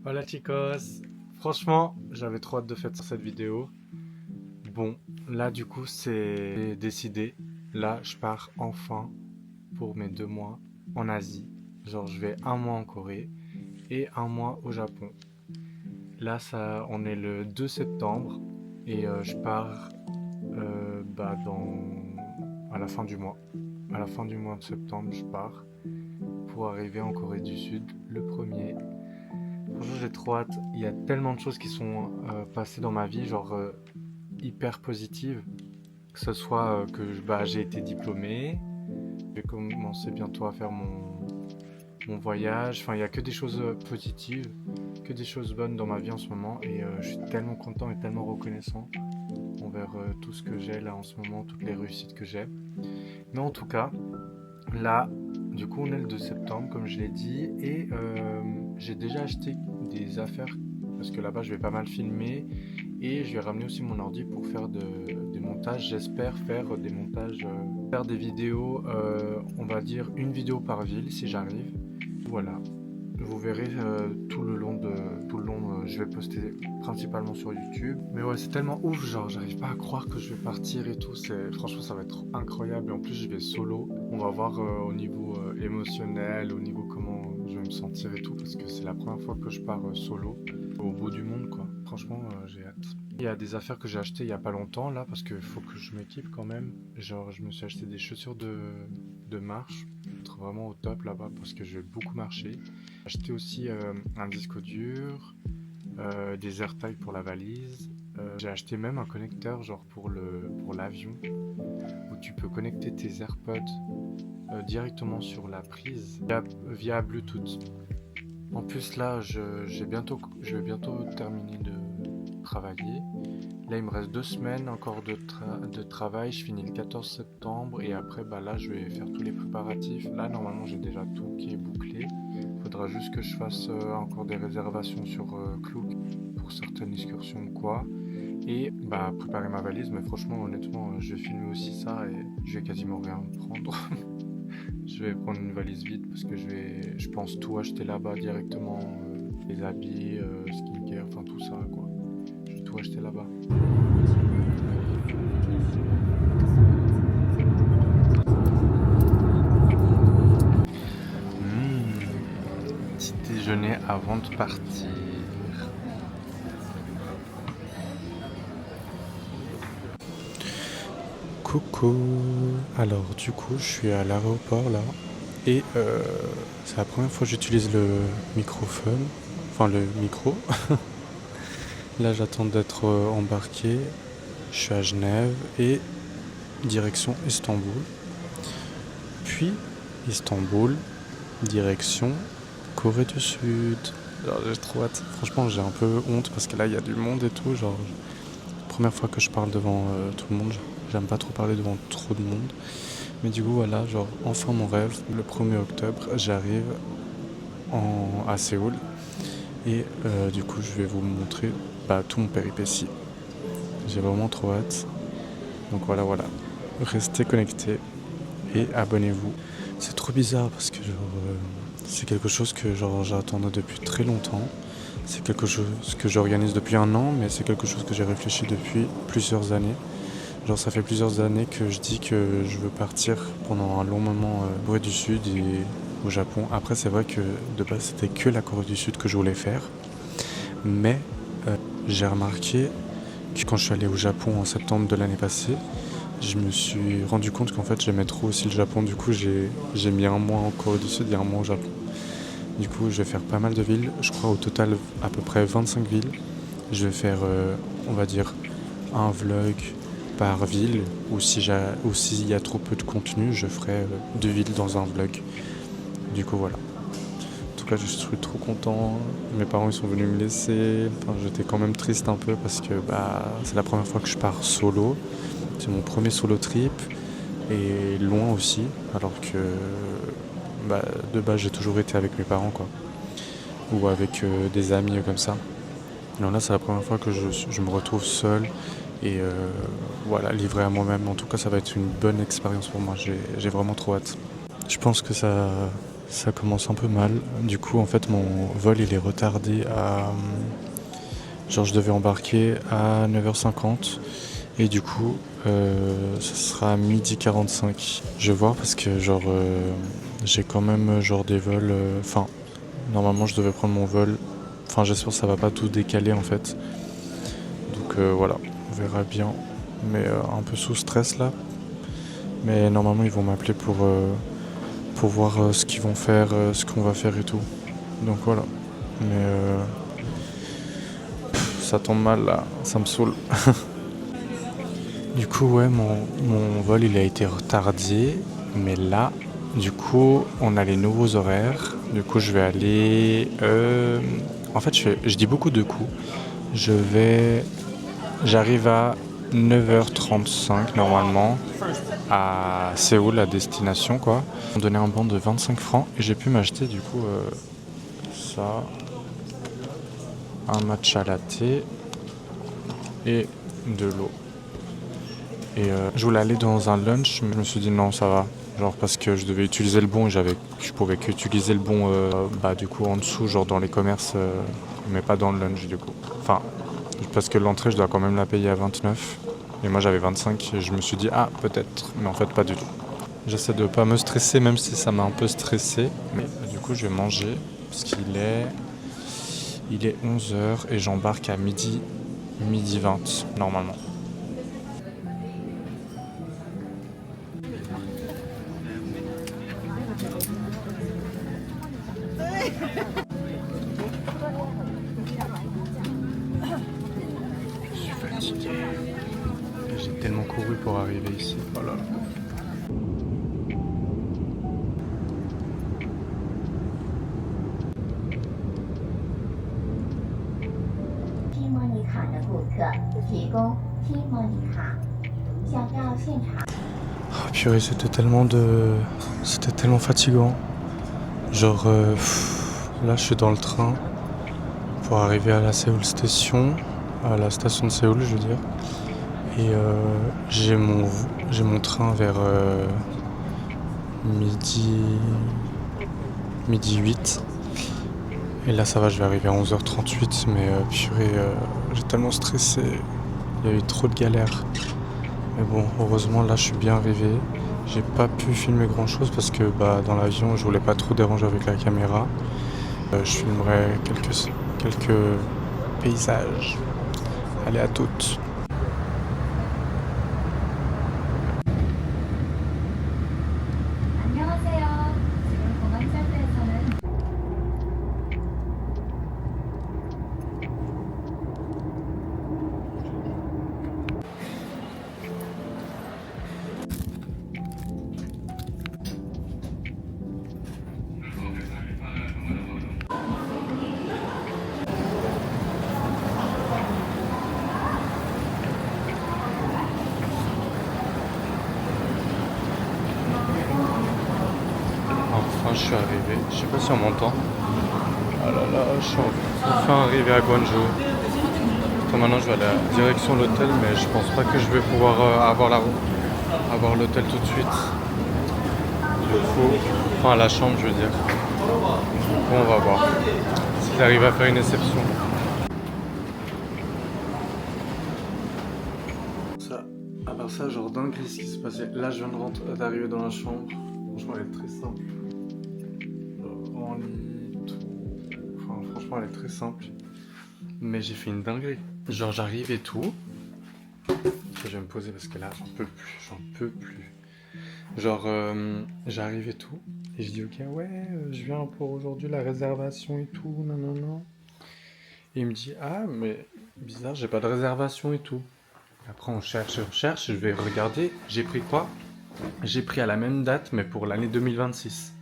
Hola chicos, franchement j'avais trop hâte de faire cette vidéo. Bon, là du coup c'est décidé. Là je pars enfin pour mes 2 mois en Asie. Genre je vais un mois en Corée et un mois au Japon. Là ça, on est le 2 septembre et je pars à la fin du mois. À la fin du mois de septembre je pars pour arriver en Corée du Sud le premier. Franchement, j'ai trop hâte. Il y a tellement de choses qui sont passées dans ma vie, genre hyper positives. Que ce soit j'ai été diplômé, je vais commencer bientôt à faire mon voyage. Enfin, il y a que des choses positives, que des choses bonnes dans ma vie en ce moment. Et je suis tellement content et tellement reconnaissant envers tout ce que j'ai là en ce moment, toutes les réussites que j'ai. Mais en tout cas, là, du coup, on est le 2 septembre, comme je l'ai dit, et j'ai déjà acheté des affaires parce que là-bas, je vais pas mal filmer et je vais ramener aussi mon ordi pour faire des montages. J'espère faire des montages, faire des vidéos, on va dire une vidéo par ville si j'arrive. Voilà. Vous verrez tout le long, je vais poster principalement sur YouTube. Mais ouais, c'est tellement ouf, genre j'arrive pas à croire que je vais partir et tout. Franchement, ça va être incroyable. Et en plus, je vais solo. On va voir au niveau émotionnel, au niveau comment je vais me sentir et tout, parce que c'est la première fois que je pars solo au bout du monde, quoi. Franchement, j'ai hâte. Il y a des affaires que j'ai achetées il y a pas longtemps là, parce qu'il faut que je m'équipe quand même. Genre, je me suis acheté des chaussures de marche, être vraiment au top là-bas parce que je vais beaucoup marcher. J'ai acheté aussi un disque dur, des AirTags pour la valise. J'ai acheté même un connecteur genre pour l'avion où tu peux connecter tes AirPods directement sur la prise via Bluetooth. En plus là, je vais bientôt terminer de travailler. Là, il me reste 2 semaines encore de travail. Je finis le 14 septembre et après, bah là, je vais faire tous les préparatifs. Là, normalement, j'ai déjà tout qui est bouclé. Il faudra juste que je fasse encore des réservations sur Klook pour certaines excursions ou quoi. Et bah, préparer ma valise. Mais franchement, honnêtement, je vais filmer aussi ça et je vais quasiment rien prendre. Je vais prendre une valise vide parce que je pense tout acheter là-bas directement. Les habits, skincare, enfin tout ça, quoi. Je vais tout acheter là-bas. Petit déjeuner avant de partir. Coucou. Alors du coup, je suis à l'aéroport là et c'est la première fois que j'utilise le microphone, enfin le micro. Là, j'attends d'être embarqué. Je suis à Genève et direction Istanbul. Puis Istanbul, direction Corée du Sud. Alors, j'ai trop hâte. Franchement, j'ai un peu honte parce que là, il y a du monde et tout. Genre, première fois que je parle devant tout le monde. J'aime pas trop parler devant trop de monde. Mais du coup, voilà, genre, enfin mon rêve. Le 1er octobre, j'arrive à Séoul. Et du coup, je vais vous montrer tout mon péripétie. J'ai vraiment trop hâte. Donc voilà, voilà. Restez connectés et abonnez-vous. C'est trop bizarre parce que c'est quelque chose que genre j'attendais depuis très longtemps. C'est quelque chose que j'organise depuis un an, mais c'est quelque chose que j'ai réfléchi depuis plusieurs années. Genre ça fait plusieurs années que je dis que je veux partir pendant un long moment en Corée du Sud et au Japon. Après c'est vrai que de base c'était que la Corée du Sud que je voulais faire. Mais j'ai remarqué que quand je suis allé au Japon en septembre de l'année passée, je me suis rendu compte qu'en fait j'aimais trop aussi le Japon. Du coup j'ai mis un mois en Corée du Sud et un mois au Japon. Du coup je vais faire pas mal de villes. Je crois au total à peu près 25 villes. Je vais faire on va dire un vlog par ville, ou s'il y a trop peu de contenu, je ferai 2 villes dans un vlog. Du coup voilà. En tout cas je suis trop content. Mes parents ils sont venus me laisser. Enfin, j'étais quand même triste un peu parce que c'est la première fois que je pars solo. C'est mon premier solo trip et loin aussi, alors que de base j'ai toujours été avec mes parents quoi, ou avec des amis comme ça. Alors là c'est la première fois que je me retrouve seul et voilà, livré à moi-même. En tout cas ça va être une bonne expérience pour moi, j'ai vraiment trop hâte. Je pense que Ça commence un peu mal. Du coup, en fait, mon vol, il est retardé à... Genre, je devais embarquer à 9h50. Et du coup, ça sera à 12h45. Je vais voir parce que, genre, j'ai quand même, genre, des vols... Enfin, normalement, je devais prendre mon vol. Enfin, j'espère que ça va pas tout décaler, en fait. Donc, voilà, on verra bien. Mais un peu sous stress, là. Mais normalement, ils vont m'appeler pour voir ce qu'ils vont faire, ce qu'on va faire et tout. Donc voilà. Mais ça tombe mal là, ça me saoule. Du coup, ouais, mon vol il a été retardé. Mais là, du coup, on a les nouveaux horaires. Du coup, je vais aller. En fait, je dis beaucoup de coups. J'arrive à 9h35 normalement à Séoul, la destination quoi. On donnait un bon de 25 francs et j'ai pu m'acheter du coup ça, un matcha latte et de l'eau. Et je voulais aller dans un lunch, mais je me suis dit non, ça va. Genre parce que je devais utiliser le bon et je pouvais qu'utiliser le bon bah du coup en dessous, genre dans les commerces, mais pas dans le lunch du coup. Enfin, parce que l'entrée je dois quand même la payer à 29. Et moi j'avais 25 et je me suis dit ah peut-être, mais en fait pas du tout. J'essaie de pas me stresser même si ça m'a un peu stressé. Mais du coup je vais manger parce il est 11h et j'embarque à midi 20 normalement. Je suis fatigué. J'ai tellement couru pour arriver ici. Oh là là. Oh purée, c'était tellement fatigant. Genre, là je suis dans le train pour arriver à la Séoul Station, à la station de Séoul je veux dire. Et j'ai mon train vers midi, midi 8. Et là ça va, je vais arriver à 11h38, mais purée, j'ai tellement stressé, il y a eu trop de galères. Mais bon, heureusement là je suis bien arrivé. J'ai pas pu filmer grand chose parce que bah, dans l'avion je voulais pas trop déranger avec la caméra. Je filmerai quelques paysages. Allez à toutes. Enfin, je suis arrivé. Je sais pas si on m'entend. Ah là là, je suis enfin arrivé à Guangzhou. Attends, maintenant, je vais aller à la direction de l'hôtel, mais je pense pas que je vais pouvoir avoir l'hôtel tout de suite. Du coup, enfin, la chambre, je veux dire. Du coup, on va voir s'il arrive à faire une exception. Ça, à part ça, genre dinguerie ce qui se passait. Là, je viens d'arriver dans la chambre. Franchement, elle est très simple. En lit, tout. Enfin, franchement, elle est très simple. Mais j'ai fait une dinguerie. Genre, j'arrive et tout. Je vais me poser parce que là, j'en peux plus. Genre, j'arrive et tout. Et je dis, ok, ouais, je viens pour aujourd'hui la réservation et tout, non, non, non. Et il me dit, ah, mais bizarre, j'ai pas de réservation et tout. Après, on cherche, je vais regarder. J'ai pris quoi? J'ai pris à la même date, mais pour l'année 2026.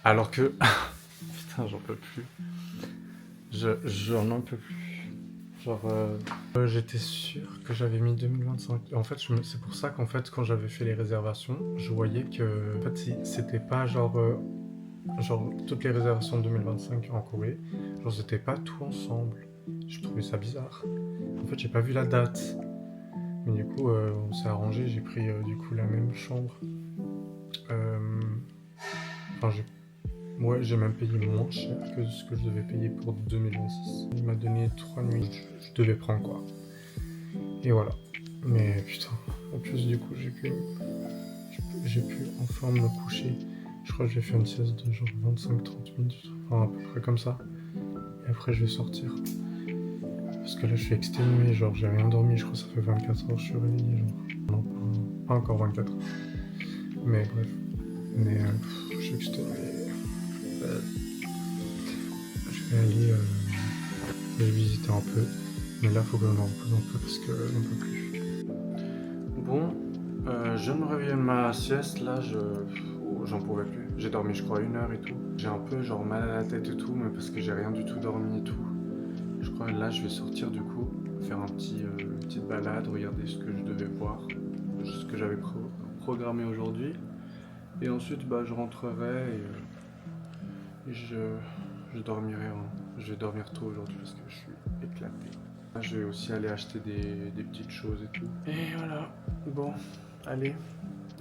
Alors que. Putain, j'en peux plus. J'en peux plus. Genre, j'étais sûr que j'avais mis 2025. En fait, c'est pour ça qu'en fait, quand j'avais fait les réservations, je voyais que en fait, c'était pas genre toutes les réservations de 2025 en Corée, genre c'était pas tout ensemble. Je trouvais ça bizarre. En fait, j'ai pas vu la date. Mais du coup, on s'est arrangé, j'ai pris du coup la même chambre. Enfin, j'ai même payé moins cher que ce que je devais payer pour 2026. Il m'a donné 3 nuits, je devais prendre quoi. Et voilà. Mais putain, en plus du coup j'ai pu enfin me coucher. Je crois que j'ai fait une sieste de genre 25-30 minutes, enfin à peu près comme ça. Et après je vais sortir. Parce que là je suis exténué, genre j'ai rien dormi, je crois que ça fait 24 heures que je suis réveillé, genre. Non, pas encore 24 heures. Mais bref. Mais je suis exténué. Je vais aller visiter un peu. Mais là faut que je me repose un peu parce que j'en peux plus. Bon, je me réveille de ma sieste, là j'en pouvais plus. J'ai dormi je crois 1 heure et tout. J'ai un peu genre mal à la tête et tout, mais parce que j'ai rien du tout dormi et tout. Je crois que là je vais sortir du coup, faire une petite balade, regarder ce que je devais voir, ce que j'avais programmé aujourd'hui. Et ensuite bah, je rentrerai et je dormirai. Je vais dormir tôt aujourd'hui parce que je suis éclaté. Là, je vais aussi aller acheter des petites choses et tout. Et voilà, bon, allez,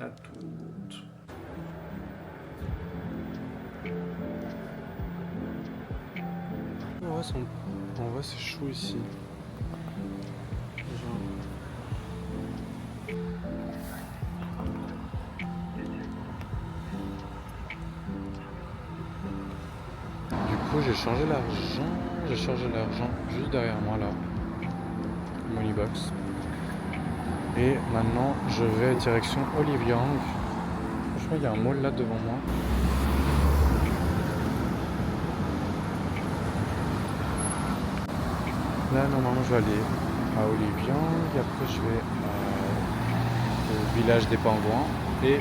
à toutes. En vrai, c'est chaud ici. Du coup, j'ai changé l'argent. J'ai chargé l'argent juste derrière moi là. Moneybox. Et maintenant, je vais direction Olive Young. Franchement, il y a un mall là devant moi. Là, normalement, je vais aller à Olive Young. Et après, je vais au village des pingouins. Et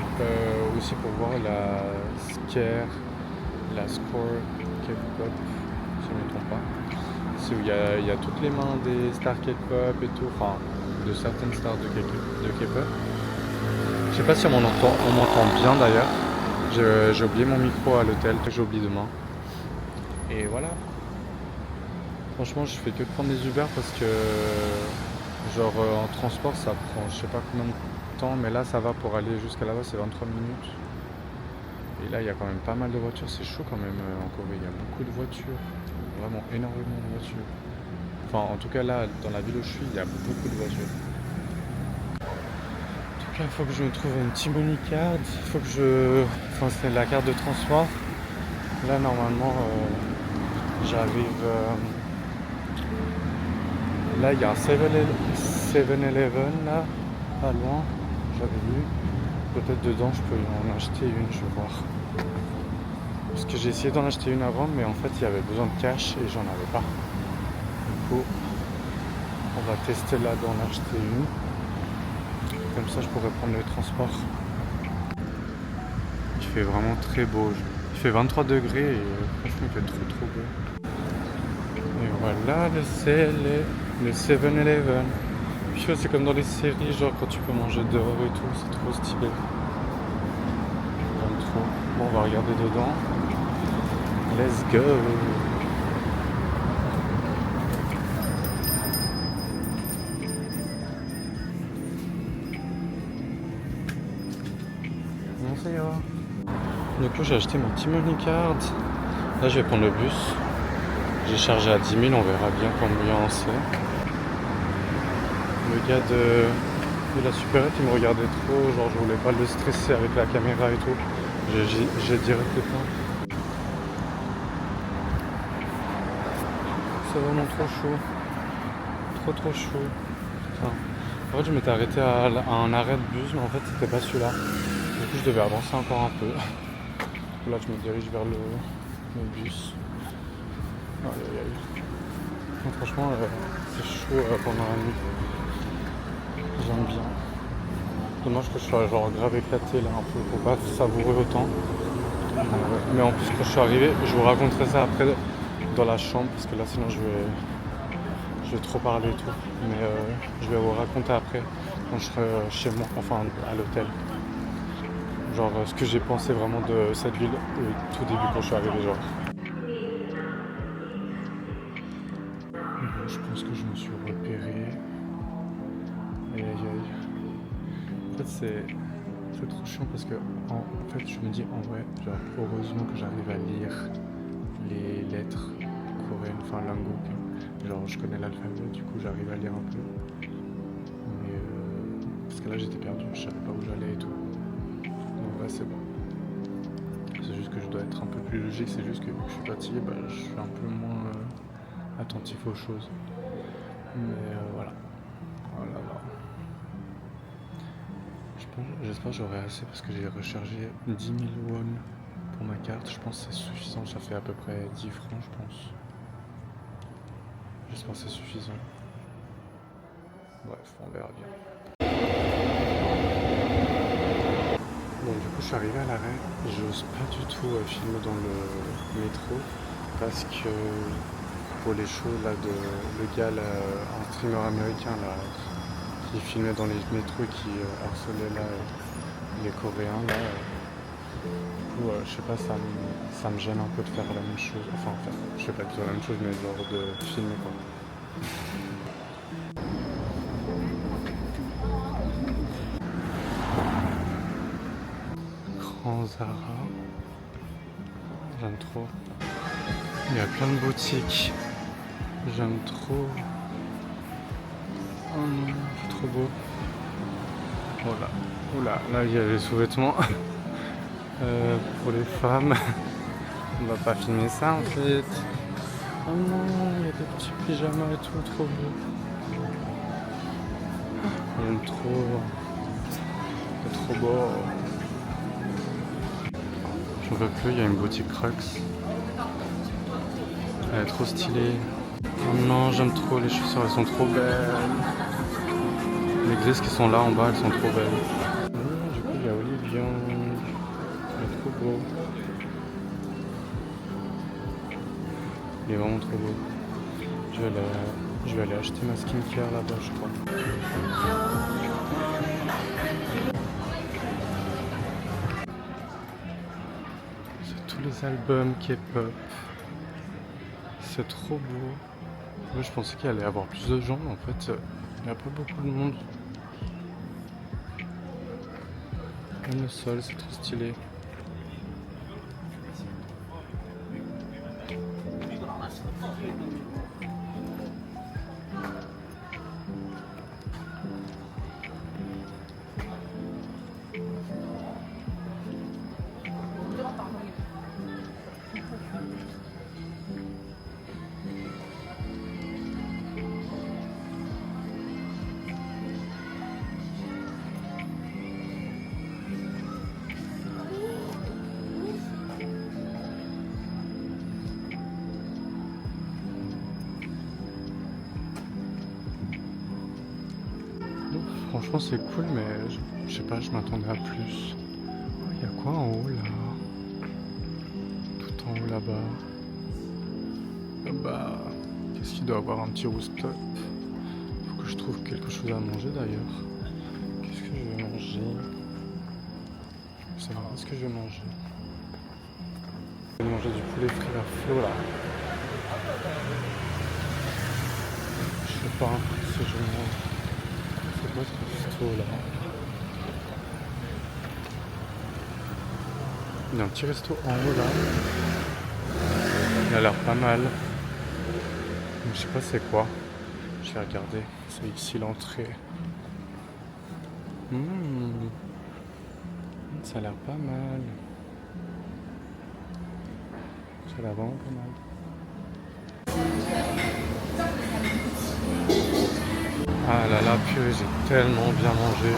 aussi pour voir la Score K-pop, si je ne me trompe pas. C'est où il y a toutes les mains des stars K-pop et tout. Enfin, de certaines stars de K-pop. Je sais pas si on m'entend bien d'ailleurs. J'ai oublié mon micro à l'hôtel, que j'ai oublié demain. Et voilà. Franchement, je fais que prendre des Uber parce que, genre, en transport, ça prend je sais pas combien de temps, mais là, ça va pour aller jusqu'à là-bas, c'est 23 minutes. Et là, il y a quand même pas mal de voitures, c'est chaud quand même en Corée. Il y a beaucoup de voitures, vraiment énormément de voitures. Enfin, en tout cas, là, dans la ville où je suis, il y a beaucoup de voitures. Là, il faut que je me trouve une Timony card. Il faut que enfin, c'est la carte de transport. Là, normalement, j'arrive. Là, il y a un 7-Eleven, là, pas loin. J'avais vu. Peut-être dedans, je peux en acheter une, je vais voir. Parce que j'ai essayé d'en acheter une avant, mais en fait, il y avait besoin de cash et j'en avais pas. Du coup, on va tester là d'en acheter une. Comme ça, je pourrais prendre le transport. Il fait vraiment très beau. Il fait 23 degrés et franchement, il fait trop beau. Et voilà le 7-Eleven. Puis c'est comme dans les séries, genre quand tu peux manger dehors et tout, c'est trop stylé. J'aime trop. Bon, on va regarder dedans. Let's go! Non, ça ira. Du coup, j'ai acheté mon Timony Card. Là, je vais prendre le bus. J'ai chargé à 10 000, on verra bien combien c'est. Le gars de la supérette, il me regardait trop, genre je voulais pas le stresser avec la caméra et tout. J'ai direct éteint. C'est vraiment trop chaud. Trop chaud. Putain. En fait, je m'étais arrêté à un arrêt de bus, mais en fait, c'était pas celui-là. Du coup, je devais avancer encore un peu. Là, je me dirige vers le bus. Non, franchement, c'est chaud pendant la nuit. J'aime bien. Dommage que je sois genre grave éclaté là un peu pour pas savourer autant. Mais en plus quand je suis arrivé, je vous raconterai ça après dans la chambre parce que là sinon je vais trop parler et tout. Mais je vais vous raconter après quand je serai chez moi, enfin à l'hôtel. Genre ce que j'ai pensé vraiment de cette ville au tout début quand je suis arrivé genre. Je pense que je me suis repéré. Aïe. En fait c'est peu trop chiant parce que en fait je me dis en vrai, genre heureusement que j'arrive à lire les lettres coréennes, enfin language. Genre je connais l'alphabet, du coup j'arrive à lire un peu. Mais parce que là j'étais perdu, je savais pas où j'allais et tout. Donc là c'est bon. C'est juste que je dois être un peu plus logique, c'est juste que vu que je suis fatigué, bah, je suis un peu moins attentif aux choses. Mais voilà. Voilà, voilà. J'espère que j'aurai assez parce que j'ai rechargé 10 000 won pour ma carte. Je pense que c'est suffisant, ça fait à peu près 10 francs je pense. J'espère que c'est suffisant. Bref, on verra bien. Bon, du coup, je suis arrivé à l'arrêt. J'ose pas du tout filmer dans le métro parce que pour les shows là le gars là, un streamer américain là qui filmait dans les métros et qui harcelait là les Coréens là. Du coup, je sais pas, ça me gêne un peu de faire la même chose. Enfin, je sais pas de faire la même chose, mais genre de filmer quoi. Grand Zara. J'aime trop. Il y a plein de boutiques. J'aime trop. Oh non, c'est trop beau. Voilà. Oula, là il y a les sous-vêtements. Pour les femmes. On va pas filmer ça en fait. Oh non, il y a des petits pyjamas et tout, trop beau. J'aime trop. C'est trop beau. J'en veux plus, il y a une boutique Crocs. Elle est trop stylée. Oh non, j'aime trop les chaussures, elles sont trop belles. Les grises qui sont là en bas, elles sont trop belles. Du coup, il y a Olivier. Il est trop beau. Il est vraiment trop beau. Je vais aller acheter ma skincare là-bas, je crois. C'est tous les albums K-pop. C'est trop beau. Moi, je pensais qu'il allait y avoir plus de gens, mais en fait, il n'y a pas beaucoup de monde. Même le sol, c'est trop stylé. Franchement c'est cool mais je sais pas, je m'attendais à plus. Oh, il y a quoi en haut là? Tout en haut là-bas. Bah, qu'est-ce qu'il doit avoir un petit rooftop? Faut que je trouve quelque chose à manger d'ailleurs. Qu'est-ce que je vais manger? Je sais pas ce que je vais manger. Je vais manger du poulet frit à flot là. Je sais pas si je mange. C'est quoi ce resto là? Il y a un petit resto en haut là. Il a l'air pas mal. Je sais pas c'est quoi. Je vais regarder. C'est ici l'entrée. Ça a l'air pas mal. Ça a l'air vraiment pas mal. Ah là là, purée, j'ai tellement bien mangé.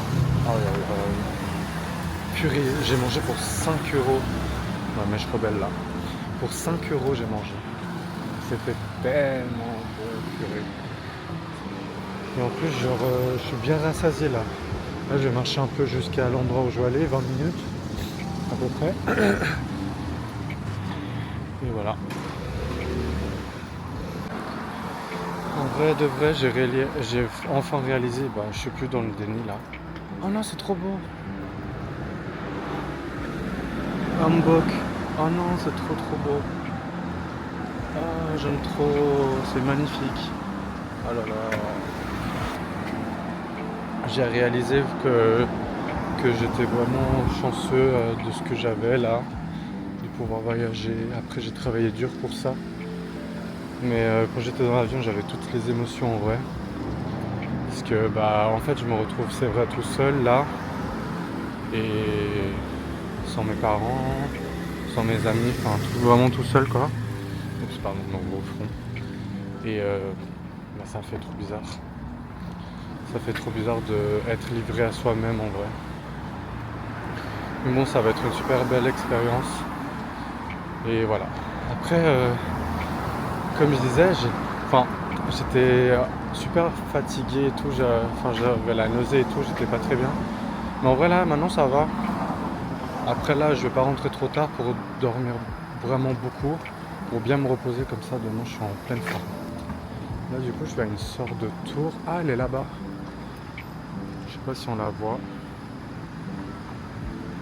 Ah oui, oui, oui. Purée, j'ai mangé pour 5 €. Ouais, mais je rebelle là. Pour 5 € j'ai mangé. C'était tellement bon, purée. Et en plus, genre, je suis bien rassasié là. Là, je vais marcher un peu jusqu'à l'endroit où je vais aller, 20 minutes à peu près. Et voilà. En vrai de vrai, j'ai enfin réalisé, bah je suis plus dans le déni là. Oh non, c'est trop beau. Hanbok. Oh non, c'est trop beau. Ah, j'aime trop, c'est magnifique. Oh là là. J'ai réalisé que que j'étais vraiment chanceux de ce que j'avais là, de pouvoir voyager. Après j'ai travaillé dur pour ça. Mais quand j'étais dans l'avion j'avais toutes les émotions en vrai. Parce que en fait je me retrouve c'est vrai tout seul là. Et sans mes parents, sans mes amis, enfin vraiment tout seul quoi. Oups pardon, non au front. Et ça fait trop bizarre. Ça fait trop bizarre d'être livré à soi-même en vrai. Mais bon, ça va être une super belle expérience. Et voilà. Après, comme je disais, j'étais super fatigué et tout. J'avais la nausée et tout, j'étais pas très bien. Mais en vrai, là, maintenant, ça va. Après, là, je vais pas rentrer trop tard pour dormir vraiment beaucoup. Pour bien me reposer, comme ça, demain, je suis en pleine forme. Là, du coup, je vais à une sorte de tour. Ah, elle est là-bas. Je sais pas si on la voit.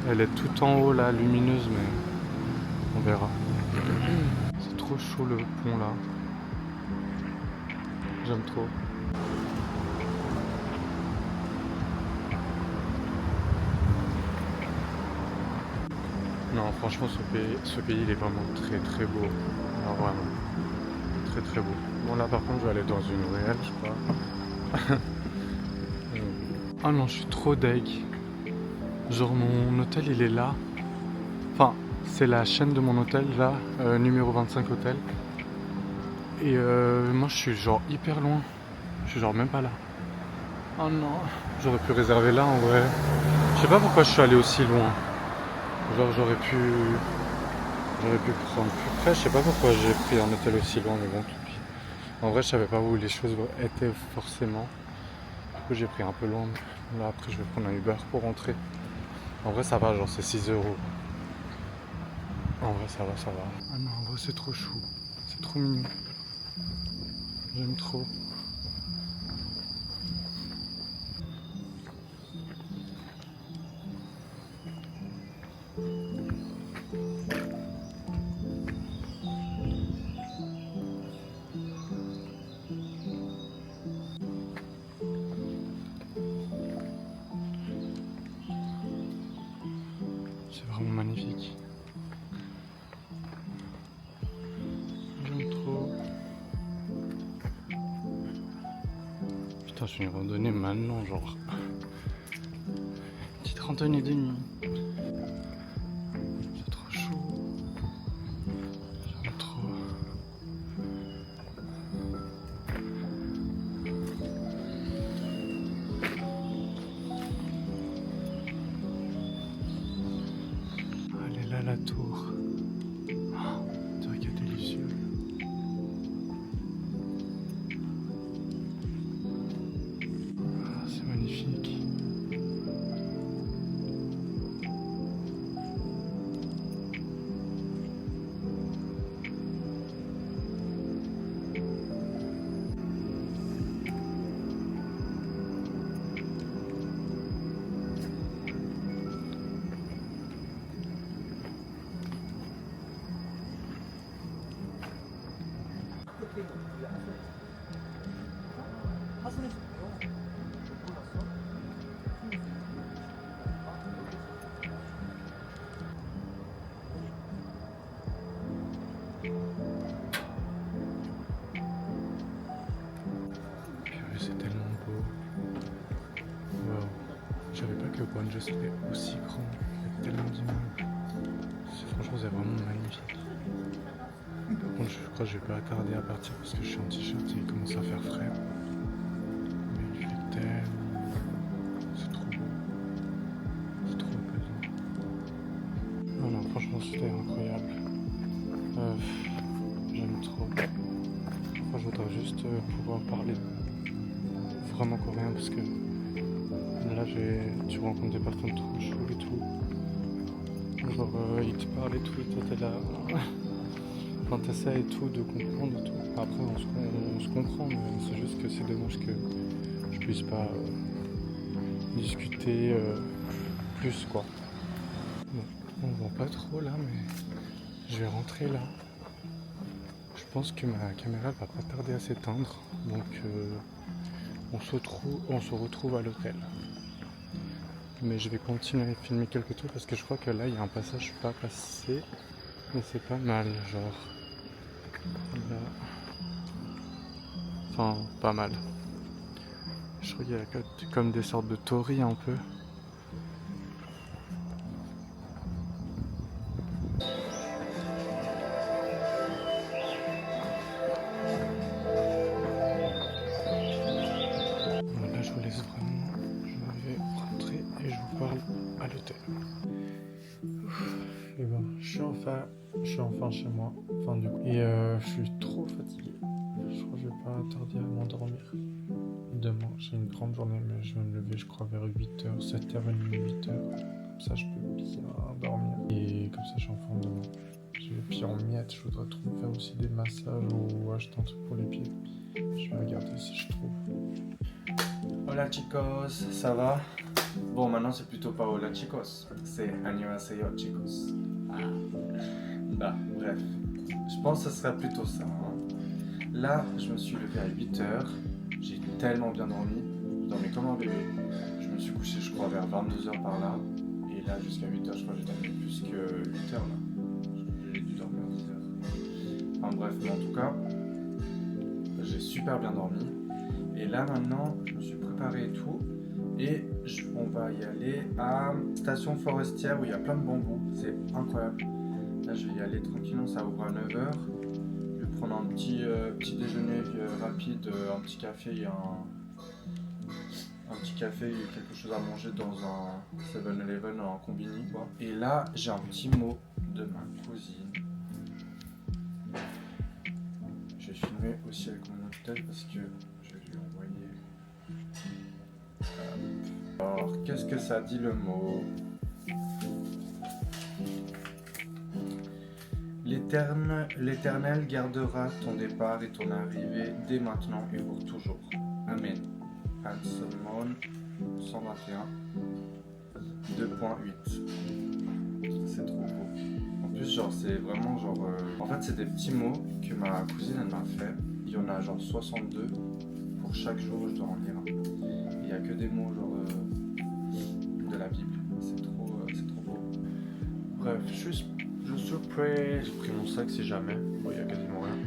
Elle est tout en haut là, lumineuse, mais on verra. C'est trop chaud le pont là. J'aime trop. Non, franchement, ce pays il est vraiment très très beau. Alors vraiment, très très beau. Bon là par contre, je vais aller dans une ruelle, je crois. Ah non, je suis trop deg. Genre mon hôtel il est là. Enfin, c'est la chaîne de mon hôtel là, numéro 25 hôtel. Et moi je suis genre hyper loin. Je suis genre même pas là. Oh non, j'aurais pu réserver là en vrai. Je sais pas pourquoi je suis allé aussi loin. Genre j'aurais pu prendre plus près. Je sais pas pourquoi j'ai pris un hôtel aussi loin, mais bon tant pis. En vrai je savais pas où les choses étaient forcément. Du coup j'ai pris un peu loin. Là après je vais prendre un Uber pour rentrer. En vrai ça va, genre c'est 6 €. En vrai ça va, ça va. Ah non, en vrai c'est trop chou. C'est trop mignon. J'aime trop. C'est vraiment magnifique. J'aime trop. Putain, je fais une randonnée maintenant, genre. Petite randonnée de nuit. C'est trop chaud. J'aime trop. Ah, elle est là la tour. Oh, c'est vrai qu'elle est délicieux. Ah, c'est magnifique. C'est tellement beau. Wow. Je savais pas que Guangzhou c'était aussi grand. Il y a tellement d'immeubles. Franchement, c'est vraiment magnifique. Par contre, je crois que je vais pas tarder à partir parce que je suis en t-shirt et il commence à faire frais. Mais il fait tellement. C'est trop beau. C'est trop apaisant. Non, non, franchement, c'était incroyable. J'aime trop. Moi, je voudrais juste pouvoir parler vraiment coréen parce que là, tu rencontres des personnes trop chaudes et tout. Genre, ils te parlent et tout, et toi, t'es là. Enfin, t'essaies et tout de comprendre et tout. Après, on se comprend, mais c'est juste que c'est dommage que je puisse pas discuter plus, quoi. Bon, on voit pas trop là, mais je vais rentrer là. Je pense que ma caméra va pas tarder à s'éteindre, donc on se retrouve à l'hôtel. Mais je vais continuer à filmer quelques trucs parce que je crois que là il y a un passage je suis pas passé. Mais c'est pas mal, genre. Là. Enfin, pas mal. Je crois qu'il y a comme des sortes de tories un peu. Là je vous laisse vraiment. Je vais rentrer et je vous parle à l'hôtel. Et bon, je suis enfin chez moi. Enfin du coup. Et je suis trop fatigué. Je crois que je vais pas tarder à m'endormir. Demain, j'ai une grande journée, mais je vais me lever, je crois, vers 8h, 7h30, 8h. Comme ça, je peux bien dormir. Et comme ça, je suis en forme demain. Et puis en miettes, je voudrais trop me faire aussi des massages ou acheter un truc pour les pieds. Je vais regarder si je trouve. Hola chicos, ça va? Bon, maintenant c'est plutôt pas hola chicos, c'est annyeonghaseyo chicos. Ah. Bah, bref, je pense que ce serait plutôt ça. Hein. Là, je me suis levé à 8h, j'ai tellement bien dormi, je dormais comme un bébé. Je me suis couché, je crois, vers 22h par là, et là, jusqu'à 8h, je crois que j'ai dormi plus que 8h là. J'ai dû dormir 10h. Enfin bref, mais en tout cas, j'ai super bien dormi. Et là maintenant, je me suis préparé et tout. Et on va y aller à station forestière où il y a plein de bambous. C'est incroyable. Là, je vais y aller tranquillement, ça ouvre à 9h. Je vais prendre un petit déjeuner rapide, un petit café et un petit café et quelque chose à manger dans un 7-Eleven, un combini quoi. Et là, j'ai un petit mot de ma cousine. Je vais filmer aussi avec mon autre tête parce que je vais lui envoyer. Alors, qu'est-ce que ça dit le mot? L'Éternel gardera ton départ et ton arrivée dès maintenant et pour toujours. Amen. Psalm 121, 2.8. C'est trop beau. En plus, genre, c'est vraiment genre. En fait, c'est des petits mots que ma cousine elle m'a fait. Il y en a genre 62 pour chaque jour, je dois en lire. Il n'y a que des mots genre de la Bible. C'est trop beau. Bref, je suis prêt. J'ai pris mon sac si jamais. Bon, il y a quasiment rien.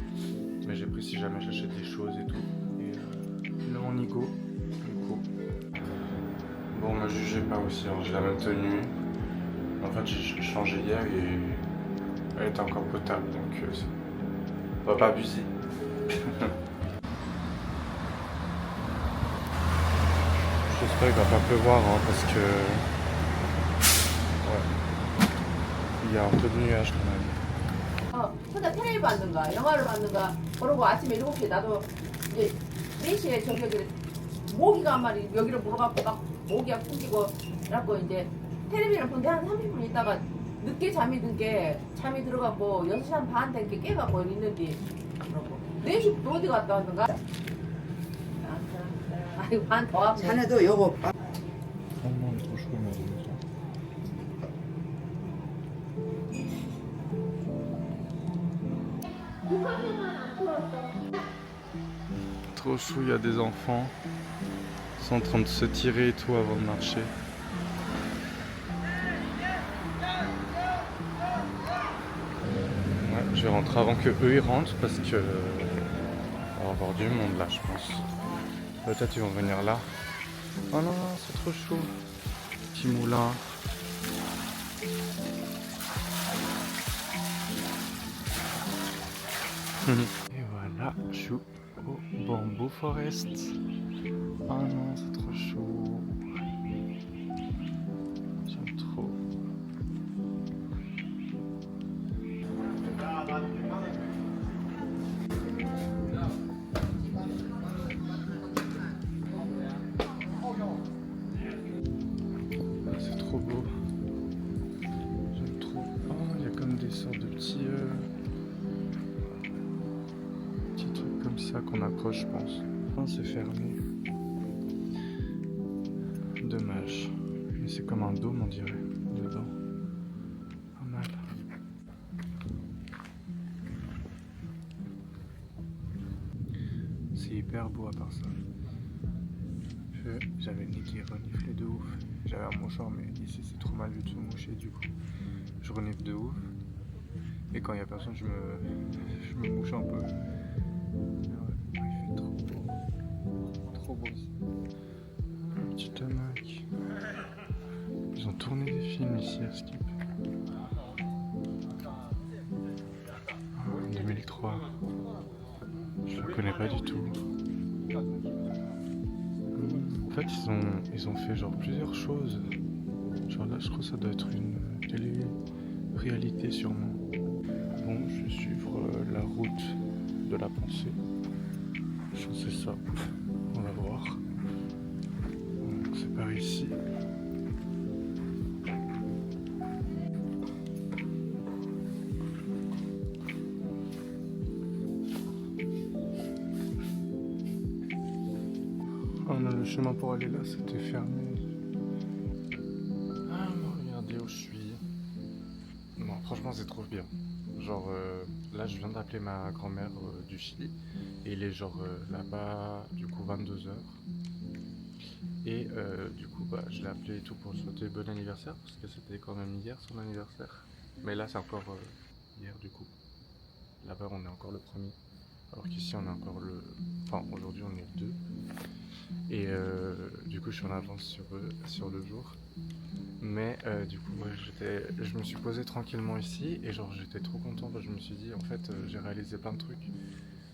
Mais j'ai pris si jamais j'achète des choses et tout. Et là, on y go. Bon, me jugez pas aussi, hein. J'ai la même tenue. En fait, j'ai changé hier et elle était encore potable. Donc, on va pas abuser. J'espère qu'il va pas pleuvoir hein, parce que ouais. Il y a un peu de nuages quand même. 혼자 텔레비 봤는가 영화를 봤는가 그러고 아침에 7시에 나도 이제 4시에 저기 모기가 한 마리 여기를 물어갖고 막 모기가 풍기고 그래갖고 이제 텔레비를 본데 한 30분 있다가 늦게 잠이 들어갖고 6시 한 반 되게 깨갖고 있는데 그러고 4시부터 어디 갔다 왔는가 아이고 반 더 왔네 자네도 요거 Vraiment trop chaud mais trop chaud, il y a des enfants. Ils sont en train de se tirer et tout avant de marcher. Ouais, je vais rentrer avant que eux ils rentrent parce que on va avoir du monde là je pense. Peut-être ils vont venir là. Oh non, c'est trop chaud. Petit moulin. Et voilà, je suis au Bamboo Forest. Oh non, c'est trop chaud. J'aime trop. C'est trop beau. J'aime trop. Oh, il y a comme des sortes de petits trucs comme ça qu'on accroche, je pense. Oh, c'est fermé. Dommage. Mais c'est comme un dôme, on dirait, dedans. Pas mal. C'est hyper beau à part ça. J'avais le nez qui reniflait de ouf. J'avais un mouchoir, mais ici c'est trop mal vu de se moucher, du coup je renifle de ouf. Et quand il y a personne, je me mouche un peu. Ah ouais, il fait trop beau. Trop beau ici. Un petit hamac. Ils ont tourné des films ici à Skip. En 2003. Je le connais pas du tout. En fait, ils ont fait genre plusieurs choses. Genre là, je crois que ça doit être une télé-réalité sûrement. Bon, je vais suivre la route de la pensée. Je pense que c'est ça. On va voir. Donc c'est par ici. Oh non, le chemin pour aller là, c'était fermé. Ah, regardez où je suis. Non, franchement, c'est trop bien. Genre, là, je viens d'appeler ma grand-mère du Chili. Et il est genre là-bas, du coup, 22 heures. Et du coup, bah, je l'ai appelé et tout pour lui souhaiter bon anniversaire. Parce que c'était quand même hier son anniversaire. Mais là, c'est encore hier, du coup. Là-bas, on est encore le premier. Alors qu'ici, on est encore le... Enfin, aujourd'hui, on est le 2. Et du coup, je suis en avance sur eux, sur le jour. Mais du coup, ouais, je me suis posé tranquillement ici et genre j'étais trop content parce que je me suis dit en fait j'ai réalisé plein de trucs.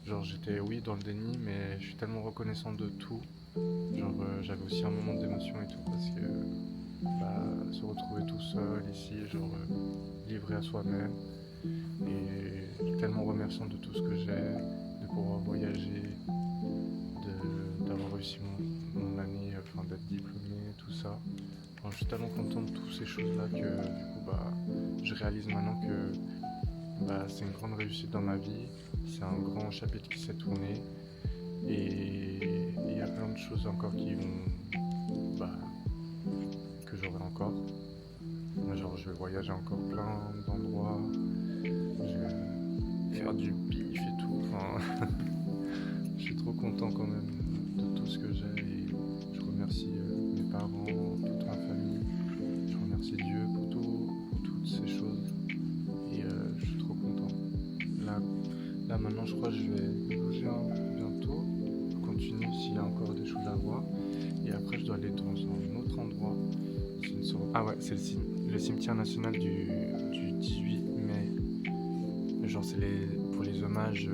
Genre j'étais oui dans le déni mais je suis tellement reconnaissant de tout. Genre j'avais aussi un moment d'émotion et tout parce que bah, se retrouver tout seul ici, genre livré à soi-même et tellement remerciant de tout ce que j'ai, de pouvoir voyager, d'avoir réussi mon année, enfin d'être diplômé, tout ça. Enfin, je suis tellement content de toutes ces choses-là que du coup bah, je réalise maintenant que bah, c'est une grande réussite dans ma vie, c'est un grand chapitre qui s'est tourné et il y a plein de choses encore qui vont bah, que j'aurai encore. Genre je vais voyager encore plein d'endroits, je vais faire du pif et tout. Enfin, je suis trop content quand même de tout ce que j'ai et je remercie mes parents, toute ma famille. Je remercie Dieu pour toutes ces choses et je suis trop content. Là maintenant je crois que je vais bouger bientôt, continuer s'il y a encore des choses à voir et après je dois aller dans un autre endroit. Ah ouais, c'est le cimetière national du 18 mai. Genre c'est pour les hommages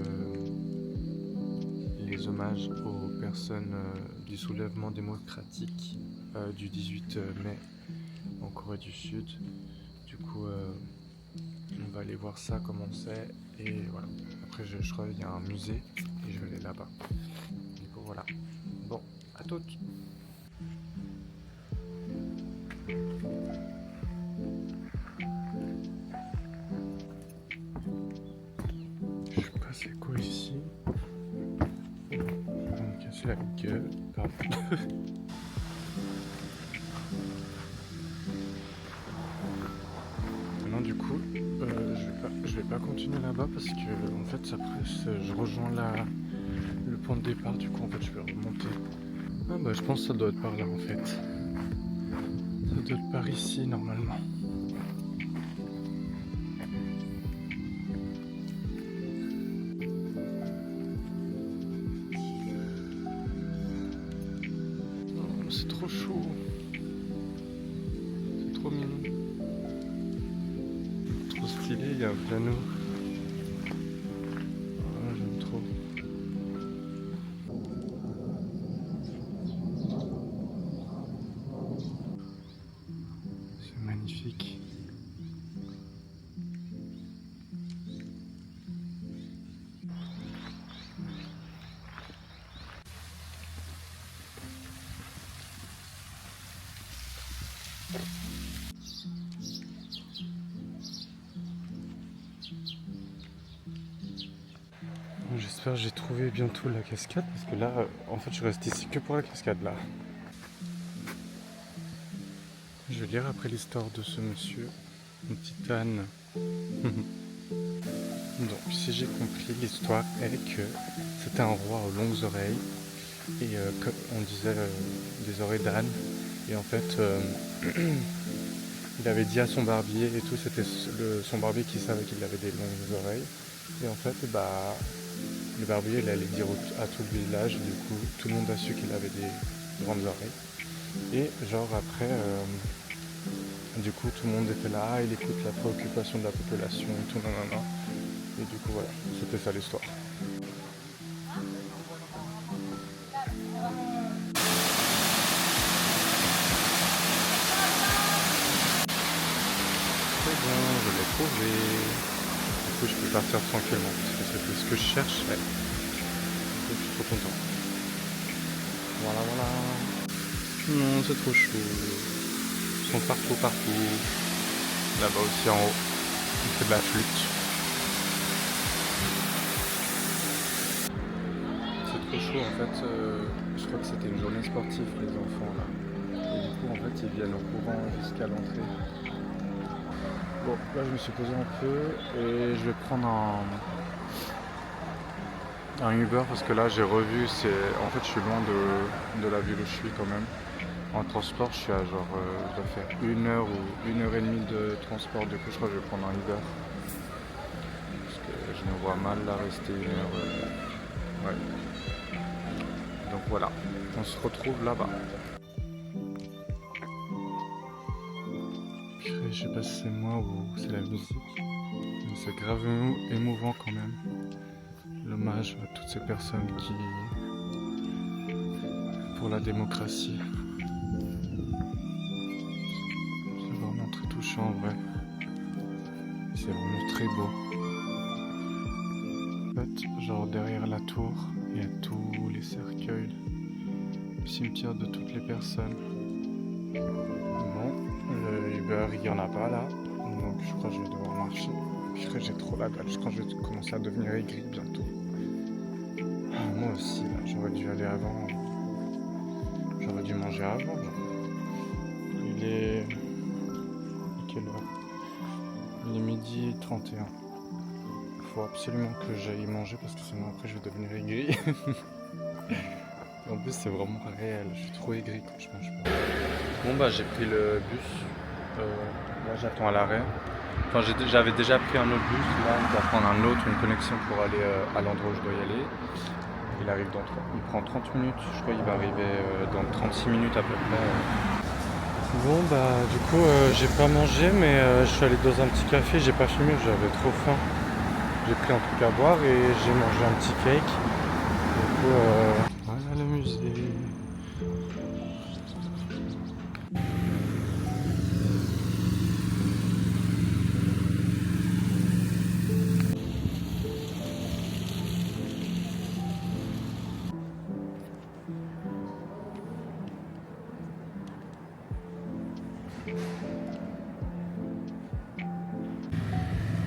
aux personnes du soulèvement démocratique du 18 mai en Corée du Sud. Du coup, on va aller voir ça, comment c'est. Et voilà. Après, je crois qu'il y a un musée et je vais aller là-bas. Du coup, voilà. Bon, à toutes. Je sais pas c'est quoi ici. Je vais me casser la gueule. Pardon. Maintenant du coup je vais pas continuer là-bas parce que en fait ça presse, je rejoins le point de départ, du coup en fait je vais remonter. Ah bah je pense que ça doit être par là en fait. Ça doit être par ici normalement. Oh, c'est trop chaud. C'est trop mignon. Trop stylé, il y a un piano. Oh, j'aime trop. C'est magnifique. J'espère que j'ai trouvé bientôt la cascade parce que là, en fait, je reste ici que pour la cascade là. Je vais lire après l'histoire de ce monsieur, une petite âne. Donc, si j'ai compris, l'histoire est que c'était un roi aux longues oreilles et comme on disait des oreilles d'âne Et en fait, il avait dit à son barbier et tout, c'était son barbier qui savait qu'il avait des longues oreilles. Et en fait, bah, le barbier il allait dire à tout le village, du coup, tout le monde a su qu'il avait des grandes oreilles. Et genre après, du coup, tout le monde était là, il écoute la préoccupation de la population et tout, nanana. Et du coup, voilà, c'était ça l'histoire. C'est bon, je l'ai trouvé. Du coup, je peux partir tranquillement parce que c'était ce que je cherchais. Du coup, je suis trop content. Voilà, voilà. Non, c'est trop chaud. Ils sont partout, partout. Là-bas aussi en haut, il fait de la flûte. C'est trop chaud en fait. Je crois que c'était une journée sportive les enfants là. Et du coup en fait ils viennent au courant jusqu'à l'entrée. Bon là je me suis posé un peu et je vais prendre un Uber parce que là j'ai revu, en fait je suis loin de la ville où je suis quand même. En transport je suis à genre, je dois faire 1 heure ou 1 heure et demie de transport, du coup je crois que je vais prendre un Uber. Parce que je me vois mal là rester 1 heure. Ouais. Donc voilà, on se retrouve là-bas. Je sais pas si c'est moi ou c'est la musique, mais c'est grave émouvant quand même. L'hommage à toutes ces personnes qui, pour la démocratie. C'est vraiment très touchant en vrai. C'est vraiment très beau. En fait, genre derrière la tour, il y a tous les cercueils, le cimetière de toutes les personnes. Bon, le Uber il y en a pas là, donc je crois que je vais devoir marcher. Je crois que j'ai trop la dalle, je crois que je vais commencer à devenir aigri bientôt. Moi aussi, là, j'aurais dû aller avant. J'aurais dû manger avant. Il est... Quelle heure? Il est 12h31. Il faut absolument que j'aille manger parce que sinon après je vais devenir aigri. En plus c'est vraiment réel, je suis trop aigri quand je mange pas. Bon bah j'ai pris le bus. Là j'attends à l'arrêt. Enfin j'avais déjà pris un autre bus, là on va prendre un autre, une connexion pour aller à l'endroit où je dois y aller. Il arrive il prend 30 minutes, je crois qu'il va arriver dans 36 minutes à peu près. Bon bah du coup j'ai pas mangé mais je suis allé dans un petit café, j'ai pas filmé, j'avais trop faim. J'ai pris un truc à boire et j'ai mangé un petit cake. Du coup voilà le musée.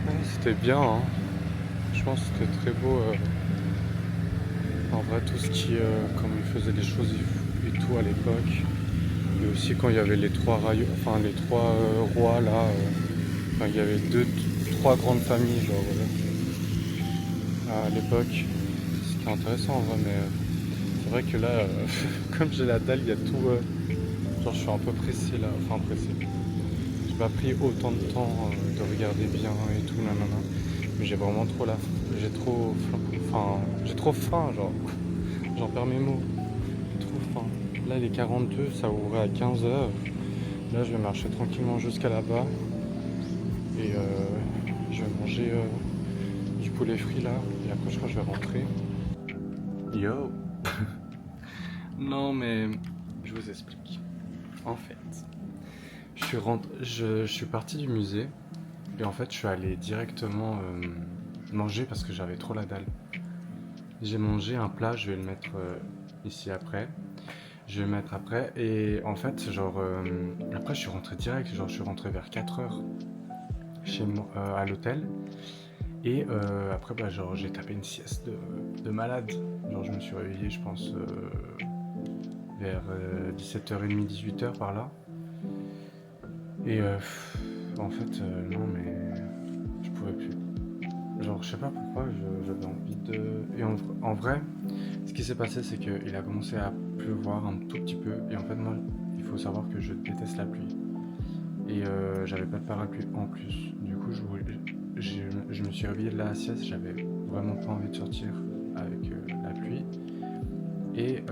Ouais, c'était bien, hein. Je pense que c'était très beau. En vrai, tout ce qui, comme ils faisaient les choses et tout à l'époque. Et aussi quand il y avait les trois rois là. Enfin, il y avait trois grandes familles genre à l'époque. C'était intéressant en vrai, mais c'est vrai que là, comme j'ai la dalle, il y a tout. Genre, je suis un peu pressé là, enfin pressé. J'ai pas pris autant de temps de regarder bien et tout, nanana. Mais j'ai vraiment trop la, j'ai trop, j'ai trop faim, genre. J'en perds mes mots. J'ai trop faim. Là, il est 42, ça ouvrait à 15h. Là, je vais marcher tranquillement jusqu'à là-bas. Et je vais manger du poulet frit là. Et après, je crois que je vais rentrer. Yo. Non, mais je vous explique. En fait, je suis parti du musée. Et en fait, je suis allé directement manger parce que j'avais trop la dalle. J'ai mangé un plat, je vais le mettre ici après. Je vais le mettre après. Et en fait, genre, après, je suis rentré direct. Genre, je suis rentré vers 4h chez moi, à l'hôtel. Et après, bah, genre, j'ai tapé une sieste de malade. Genre, je me suis réveillé, je pense, vers 17h30, 18h par là. Et en fait, non, mais je pouvais plus. Genre, je sais pas pourquoi, j'avais envie de... Et en vrai, ce qui s'est passé, c'est qu'il a commencé à pleuvoir un tout petit peu. Et en fait, moi, il faut faut savoir que je déteste la pluie. Et j'avais pas de parapluie en plus. Du coup, je me suis réveillé de la sieste, j'avais vraiment pas envie de sortir avec la pluie. Et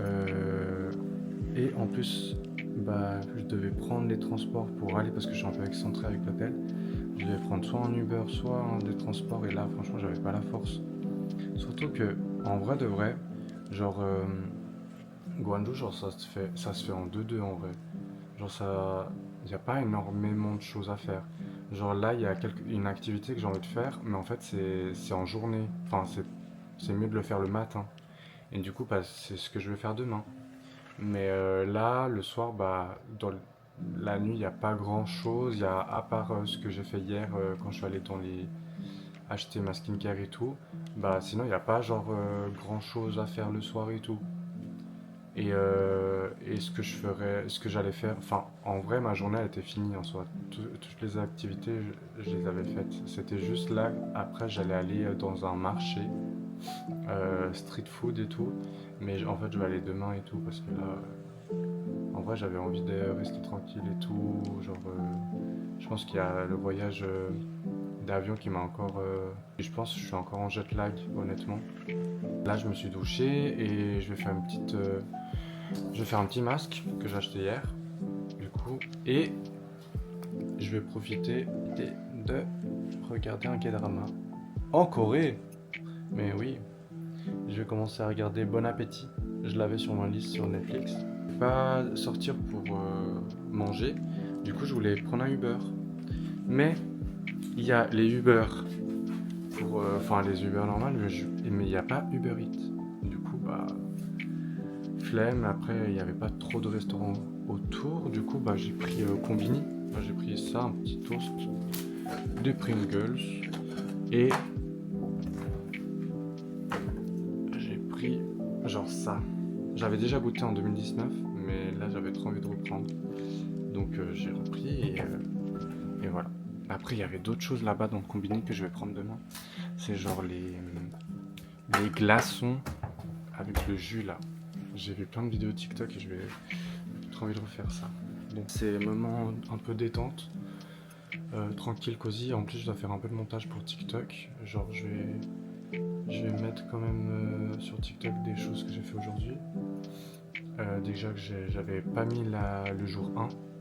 en plus, bah, je devais prendre les transports pour aller, parce que je suis un peu excentré avec l'hôtel. Je devais prendre soit un Uber, soit des transports, et là, franchement, j'avais pas la force. Surtout que, en vrai de vrai, genre, Guangzhou, genre, ça se fait en 2-2 en vrai. Genre, ça, y a pas énormément de choses à faire. Genre, là, il y a une activité que j'ai envie de faire, mais en fait, c'est en journée. Enfin, c'est mieux de le faire le matin. Et du coup, bah, c'est ce que je vais faire demain. Mais là, le soir, bah, dans la nuit, il n'y a pas grand chose. Il y a, à part ce que j'ai fait hier quand je suis allé acheter ma skincare et tout. Bah, sinon, il n'y a pas genre grand chose à faire le soir et tout. Et ce que j'allais faire, enfin, en vrai, ma journée elle était finie en soi. Toutes les activités, je les avais faites. C'était juste là, après, j'allais aller dans un marché, street food et tout. Mais en fait, je vais aller demain et tout, parce que là, en vrai, j'avais envie de rester tranquille et tout. Genre, je pense qu'il y a le voyage d'avion qui m'a encore. Je pense que je suis encore en jet lag, honnêtement. Là, je me suis douché et je vais faire un petit masque que j'ai acheté hier, du coup, et je vais profiter de regarder un K-drama en Corée. Mais oui, je vais commencer à regarder Bon Appétit. Je l'avais sur ma liste sur Netflix. Pas sortir pour manger. Du coup, je voulais prendre un Uber. Mais il y a les Uber pour, enfin les Uber normales, mais il n'y a pas Uber Eats. Du coup, bah flemme. Après, il n'y avait pas trop de restaurants autour. Du coup, bah j'ai pris Combini. Bah, j'ai pris ça, un petit toast, des Pringles et j'ai pris genre ça. J'avais déjà goûté en 2019, mais là j'avais trop envie de reprendre. Donc j'ai repris et voilà. Après, il y avait d'autres choses là-bas dans le Combini que je vais prendre demain. C'est genre les glaçons avec le jus là. J'ai vu plein de vidéos TikTok et j'ai trop envie de refaire ça. Donc c'est un moment un peu détente, tranquille, cosy. En plus, je dois faire un peu de montage pour TikTok. Genre, je vais mettre quand même sur TikTok des choses que j'ai fait aujourd'hui. Déjà que j'avais pas mis le jour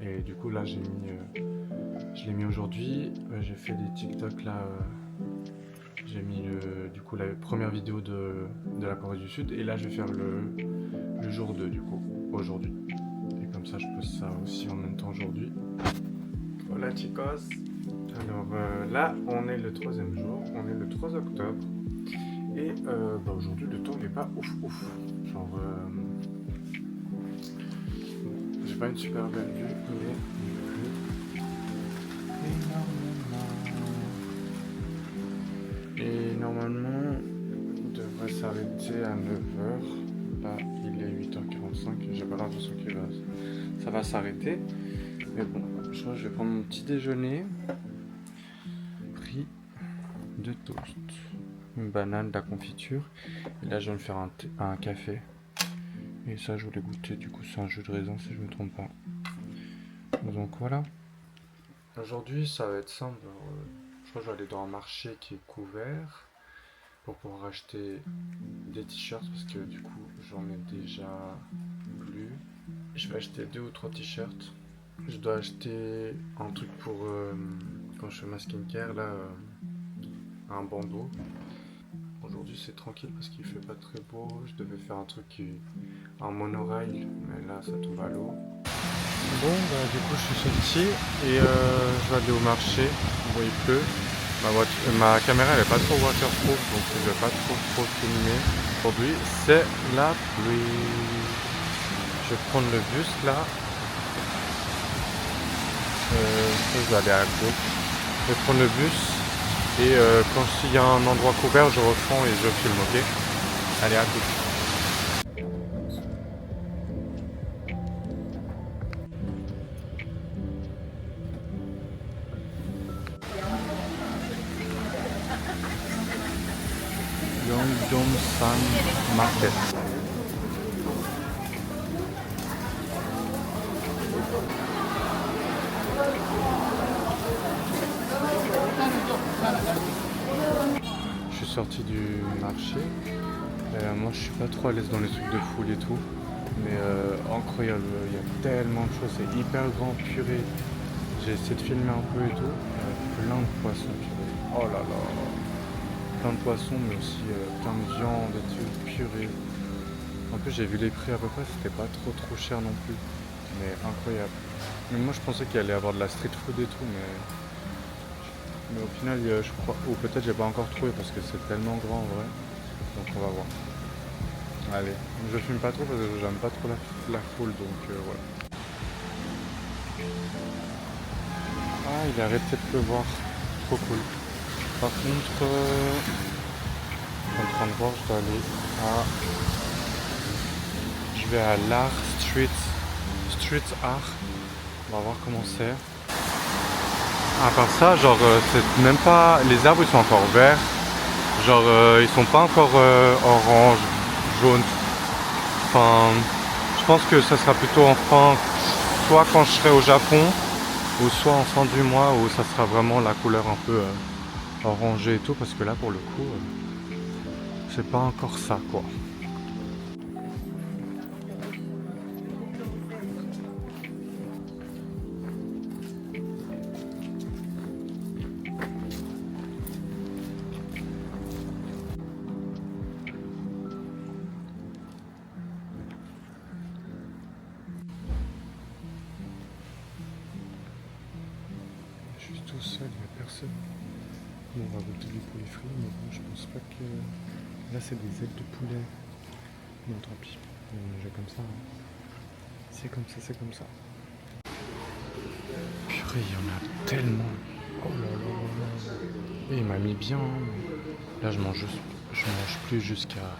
1 et du coup là je l'ai mis aujourd'hui. J'ai fait des TikTok là. J'ai mis du coup la première vidéo de la Corée du Sud et là je vais faire le jour 2 du coup aujourd'hui. Et comme ça je poste ça aussi en même temps aujourd'hui. Voilà chicos. Alors là on est le 3e jour, on est le 3 octobre et bah, aujourd'hui le temps n'est pas ouf. Genre j'ai pas une super belle vue mais et normalement, il devrait s'arrêter à 9h. Là, il est 8h45. J'ai pas l'impression que ça va s'arrêter. Mais bon, je crois que je vais prendre mon petit déjeuner. Pris de toast, une banane, de la confiture. Et là, je viens de faire un café. Et ça, je voulais goûter. Du coup, c'est un jus de raisin si je me trompe pas. Donc voilà. Aujourd'hui, ça va être simple. Je crois que je vais aller dans un marché qui est couvert pour pouvoir acheter des t-shirts parce que du coup j'en ai déjà plus. Je vais acheter 2 ou 3 t-shirts. Je dois acheter un truc pour quand je fais ma skincare là, un bandeau. Aujourd'hui c'est tranquille parce qu'il fait pas très beau. Je devais faire un truc, un monorail, mais là ça tombe à l'eau. Bon, bah, du coup, je suis sorti et je vais aller au marché. Bon, il pleut. Ma caméra, elle est pas trop waterproof, donc je vais pas trop filmer. Aujourd'hui, c'est la pluie. Je vais prendre le bus là. Je vais aller à gauche. Je vais prendre le bus et quand il y a un endroit couvert, je reprends et je filme, ok? Allez, à gauche. Yongdong-san Market. Je suis sorti du marché. Moi, je suis pas trop à l'aise dans les trucs de foule et tout. Mais incroyable, il y a tellement de choses. C'est hyper grand, purée. J'ai essayé de filmer un peu et tout. Plein de poissons, purée. Oh là là. Plein de poissons, mais aussi plein de viande et tout, purée. En plus, j'ai vu les prix à peu près, c'était pas trop cher non plus. Mais incroyable. Mais moi, je pensais qu'il allait y avoir de la street food et tout, mais au final, je crois, ou peut-être j'ai pas encore trouvé parce que c'est tellement grand en vrai. Donc on va voir. Allez, je filme pas trop parce que j'aime pas trop la foule, donc voilà. Ah, il a arrêté de pleuvoir. Trop cool. Par contre, je suis en train de voir, je dois aller à... Je vais à l'art street art. On va voir comment c'est. À part ça, genre, c'est même pas... Les arbres, ils sont encore verts. Genre, ils sont pas encore orange, jaune. Enfin, je pense que ça sera plutôt en fin, soit quand je serai au Japon, ou soit en fin du mois, où ça sera vraiment la couleur un peu orangée et tout, parce que là, pour le coup, c'est pas encore ça, quoi. Je suis tout seul, il n'y a personne. Bon, on va goûter du poulet frit, mais bon, je pense pas que... Là, c'est des ailes de poulet. Non, tant pis. On va manger comme ça. Hein. C'est comme ça, c'est comme ça. Purée, il y en a tellement. Oh là là là là. Et il m'a mis bien. Hein. Là, je mange plus jusqu'à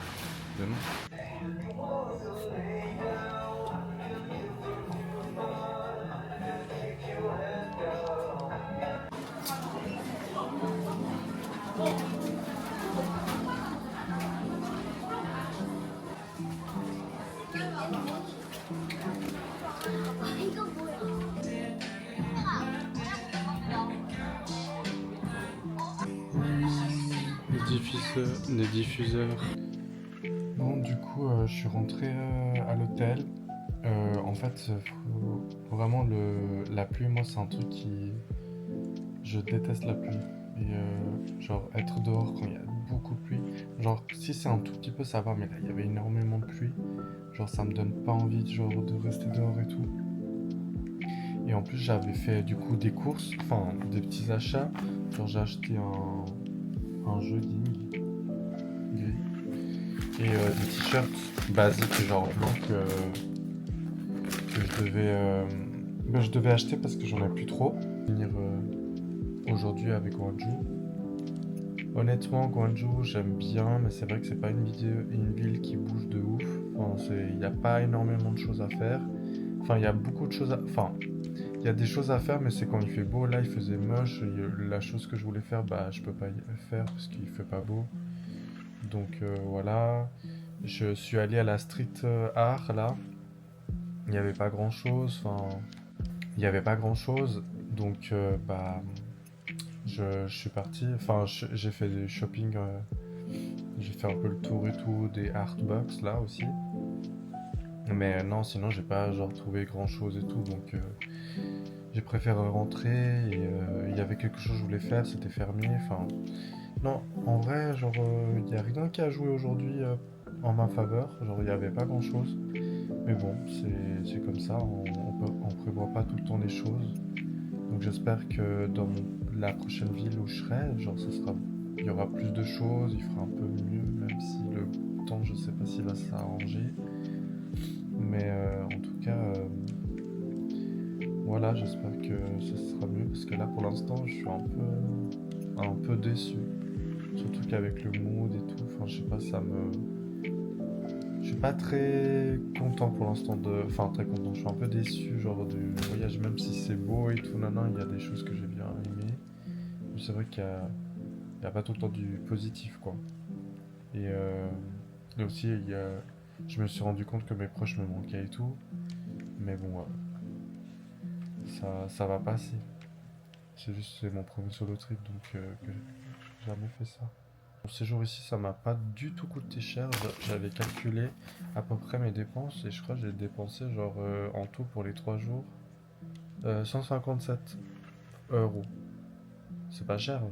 demain. Les diffuseurs. Bon, du coup, je suis rentré à l'hôtel. En fait, vraiment, la pluie, moi, c'est un truc qui... Je déteste la pluie. Et genre, être dehors quand il y a beaucoup de pluie. Genre, si c'est un tout petit peu, ça va, mais là, il y avait énormément de pluie. Genre, ça me donne pas envie genre, de rester dehors et tout. Et en plus, j'avais fait du coup des courses, enfin, des petits achats. Genre, j'ai acheté un jogging gris et des t-shirts basiques, genre blancs que je devais acheter parce que j'en ai plus trop. Venir aujourd'hui avec Guangzhou. Honnêtement, Guangzhou, j'aime bien, mais c'est vrai que c'est pas une ville qui bouge de ouf. Enfin, il n'y a pas énormément de choses à faire. Enfin, il y a beaucoup de choses à... Enfin, il y a des choses à faire, mais c'est quand il fait beau. Là, il faisait moche. La chose que je voulais faire, bah, je peux pas y faire parce qu'il fait pas beau. Donc voilà. Je suis allé à la street art, là. Il n'y avait pas grand-chose. Enfin, il n'y avait pas grand-chose. Donc, bah... Je suis parti, enfin j'ai fait du shopping, j'ai fait un peu le tour et tout, des artbox là aussi. Mais non, sinon j'ai pas genre trouvé grand chose et tout, donc j'ai préféré rentrer et il y avait quelque chose que je voulais faire, c'était fermé. Enfin, non, en vrai, genre il y a rien qui a joué aujourd'hui en ma faveur, genre il y avait pas grand chose. Mais bon, c'est comme ça, on prévoit pas tout le temps les choses. Donc j'espère que dans la prochaine ville où je serai, genre il y aura plus de choses, il fera un peu mieux, même si le temps, je sais pas s'il va s'arranger. Mais en tout cas, voilà, j'espère que ce sera mieux parce que là, pour l'instant, je suis un peu déçu. Surtout qu'avec le mood et tout, enfin, je sais pas, je suis pas très content pour l'instant Enfin, très content, je suis un peu déçu, genre du voyage, même si c'est beau et tout, il y a des choses que j'ai bien aimées. Mais c'est vrai il y a pas tout le temps du positif, quoi. Et, aussi, je me suis rendu compte que mes proches me manquaient et tout. Mais bon, ça va passer. C'est juste, c'est mon premier solo trip, donc que j'ai jamais fait ça. Mon séjour ici, ça m'a pas du tout coûté cher. J'avais calculé à peu près mes dépenses et je crois que j'ai dépensé genre en tout pour les 3 jours 157 euros. C'est pas cher,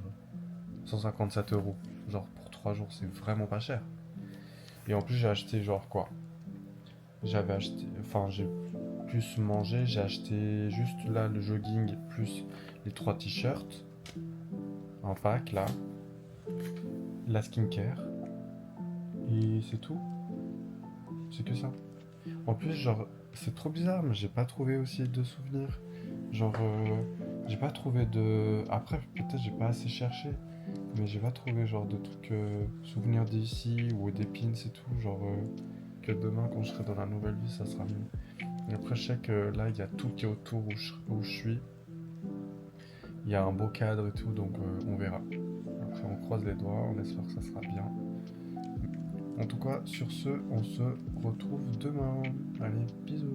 157 euros. Genre pour 3 jours, c'est vraiment pas cher. Et en plus, j'ai acheté genre quoi? J'avais acheté, enfin, j'ai plus mangé, j'ai acheté juste là le jogging plus les 3 t-shirts, un pack là, la skincare, et c'est tout. C'est que ça. En plus, genre, c'est trop bizarre, mais j'ai pas trouvé aussi de souvenirs. Genre, j'ai pas trouvé de. Après, peut-être j'ai pas assez cherché, mais j'ai pas trouvé genre de trucs souvenirs d'ici ou des pins et tout. Genre, que demain, quand je serai dans la nouvelle vie, ça sera mieux. Et après, je sais que là, il y a tout qui est autour où je suis. Il y a un beau cadre et tout, donc on verra. Après, on croise les doigts, on espère que ça sera bien. En tout cas, sur ce, on se retrouve demain. Allez, bisous.